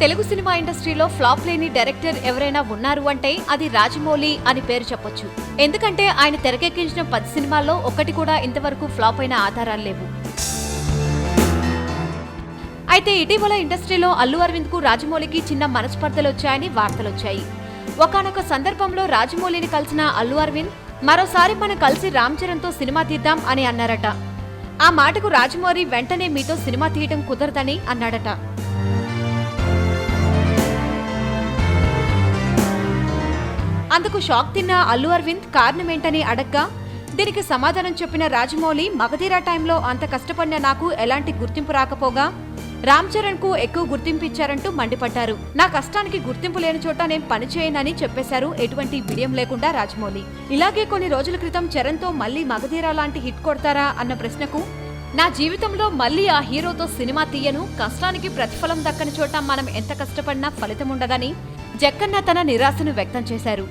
Telugu cinema ఇండస్ట్రీలో flop లేని director ఎవరైనా ఉన్నారు అంటే అది రాజమౌళి అని పేరు చెప్పొచ్చు. ఎందుకంటే ఆయన తెరకెక్కించిన 10 సినిమాల్లో ఒక్కటి కూడా ఇంతవరకు ఫ్లాప్ అయిన ఆధారాలు లేవు. అయితే ఇటీవల ఇండస్ట్రీలో అల్లు అరవింద్ కు రాజమౌళికి చిన్న మనస్పర్ధలు వచ్చాయని వార్తలొచ్చాయి. ఒకానొక సందర్భంలో రాజమౌళిని కలిసిన అల్లు అరవింద్ మరోసారి మనం కలిసి రామ్ చరణ్ తో సినిమా తీద్దాం అని అన్నారట. ఆ మాటకు రాజమౌళి వెంటనే మీతో సినిమా తీయడం కుదరదని అన్నాడట. అందుకు షాక్ తిన్న అల్లు అరవింద్ కారణమేంటని అడగ్గా దీనికి సమాధానం చెప్పిన రాజమౌళి, మగధీర టైంలో అంత కష్టపడిన నాకు ఎలాంటి గుర్తింపు రాకపోగా రామ్ చరణ్ కు ఎక్కువ గుర్తింపు ఇచ్చారంటూ మండిపడ్డారు. నా కష్టానికి గుర్తింపు లేని చోట నేను పనిచేయనని చెప్పేశారు ఎటువంటి బిడియం లేకుండా రాజమౌళి. ఇలాగే కొన్ని రోజుల క్రితం చరణ్ తో మళ్లీ మగధీర లాంటి హిట్ కొడతారా అన్న ప్రశ్నకు, నా జీవితంలో మళ్లీ ఆ హీరోతో సినిమా తీయను, కష్టానికి ప్రతిఫలం దక్కని చోట మనం ఎంత కష్టపడినా ఫలితం ఉండదని జక్కన్న తన నిరాశను వ్యక్తం చేశారు.